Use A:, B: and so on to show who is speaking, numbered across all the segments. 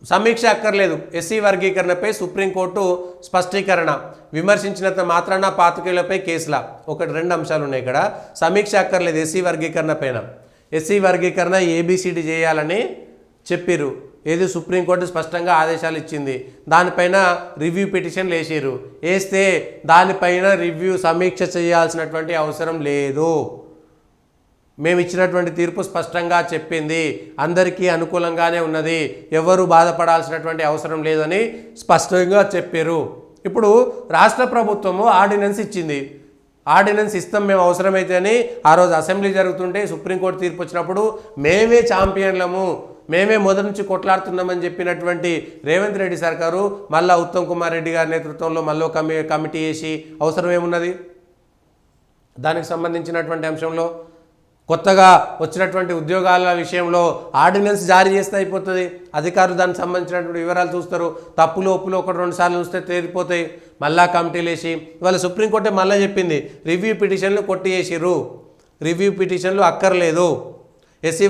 A: సమీక్ష అక్కర్లేదు, SC వర్గీకరణపై supreme court స్పష్టీకరణ, విమర్శించినంత మాత్రాన పాతికేయులపై కేసుల. ఒకటి రెండు అంశాలు ఉన్నాయి ఇక్కడ. సమీక్ష అక్కర్లేదు ఎస్సీ వర్గీకరణ పైన. ఎస్సీ వర్గీకరణ ఏబిసిడి చేయాలని చెప్పిర్రు, ఏది సుప్రీంకోర్టు స్పష్టంగా ఆదేశాలు ఇచ్చింది. దానిపైన రివ్యూ పిటిషన్లు వేస్తే దానిపైన రివ్యూ సమీక్ష చేయాల్సినటువంటి అవసరం లేదు. మేము ఇచ్చినటువంటి తీర్పు స్పష్టంగా చెప్పింది, అందరికీ అనుకూలంగానే ఉన్నది, ఎవరు బాధపడాల్సినటువంటి అవసరం లేదని స్పష్టంగా చెప్పారు. ఇప్పుడు రాష్ట్ర ప్రభుత్వము ఆర్డినెన్స్ ఇచ్చింది. ఆర్డినెన్స్ ఇస్తాం మేము అవసరమైతే అని ఆ రోజు అసెంబ్లీ జరుగుతుంటే సుప్రీంకోర్టు తీర్పు వచ్చినప్పుడు మేమే ఛాంపియన్లము, మేమే మొదటి నుంచి కొట్లాడుతున్నామని చెప్పినటువంటి రేవంత్ రెడ్డి సర్కారు మళ్ళా ఉత్తమ్ కుమార్ రెడ్డి గారి నేతృత్వంలో మళ్ళీ కమిటీ వేసి అవసరం ఏమున్నది? దానికి సంబంధించినటువంటి అంశంలో కొత్తగా వచ్చినటువంటి ఉద్యోగాల విషయంలో ఆర్డినెన్స్ జారీ చేస్తే అయిపోతుంది. అధికారులు దానికి సంబంధించినటువంటి వివరాలు చూస్తారు, తప్పులు ఒప్పులు ఒకటి రెండు సార్లు చూస్తే తేలిపోతాయి. మళ్ళా కమిటీలు వేసి ఇవాళ సుప్రీంకోర్టే మళ్ళీ చెప్పింది, రివ్యూ పిటిషన్లు కొట్టివేసిర్రు, రివ్యూ పిటిషన్లు అక్కర్లేదు, ఎస్సీ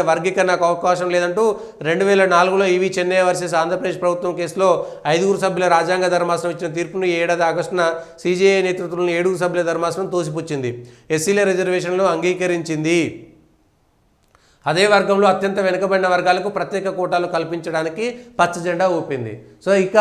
A: వర్గీకరణకు అవకాశం లేదంటూ 2004లో ఈవీ చెన్నై వర్సెస్ ఆంధ్రప్రదేశ్ ప్రభుత్వం కేసులో 5 సభ్యుల రాజ్యాంగ ధర్మాసనం ఇచ్చిన తీర్పును 7 ఆగస్టున సిజేఐ నేతృత్వంలోని 7 సభ్యుల ధర్మాసనం తోసిపుచ్చింది. ఎస్సీల రిజర్వేషన్లు అంగీకరించింది. అదే వర్గంలో అత్యంత వెనుకబడిన వర్గాలకు ప్రత్యేక కోటాలు కల్పించడానికి పచ్చ జెండా ఊపింది. సో ఇక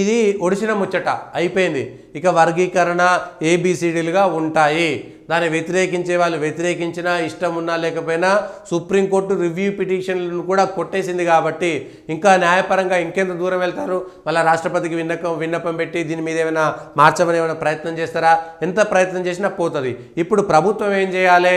A: ఇది ఒడిసిన ముచ్చట అయిపోయింది. ఇక వర్గీకరణ ఏబిసిడీలుగా ఉంటాయి. దాన్ని వ్యతిరేకించే వాళ్ళు వ్యతిరేకించినా ఇష్టం ఉన్నా లేకపోయినా సుప్రీంకోర్టు రివ్యూ పిటిషన్లను కూడా కొట్టేసింది కాబట్టి ఇంకా న్యాయపరంగా ఇంకెంత దూరం వెళ్తారు? మళ్ళీ రాష్ట్రపతికి విన్నపం పెట్టి దీని మీద ఏమైనా మార్చమని ఏమైనా ప్రయత్నం చేస్తారా? ఎంత ప్రయత్నం చేసినా పోతుంది. ఇప్పుడు ప్రభుత్వం ఏం చేయాలి?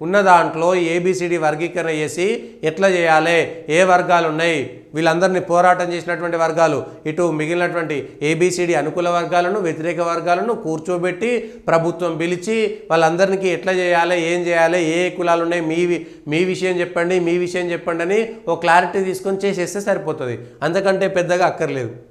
A: ఉన్న దాంట్లో ఏబిసిడి వర్గీకరణ చేసి ఎట్లా చేయాలి, ఏ వర్గాలు ఉన్నాయి, వీళ్ళందరినీ పోరాటం చేసినటువంటి వర్గాలు, ఇటు మిగిలినటువంటి ఏబిసిడి అనుకూల వర్గాలను వ్యతిరేక వర్గాలను కూర్చోబెట్టి ప్రభుత్వం పిలిచి వాళ్ళందరికీ ఎట్లా చేయాలి, ఏం చేయాలి, ఏ కులాలు ఉన్నాయి, మీ విషయం చెప్పండి, మీ విషయం చెప్పండి అని ఓ క్లారిటీ తీసుకొని చేసేస్తే సరిపోతుంది. అంతకంటే పెద్దగా అక్కర్లేదు.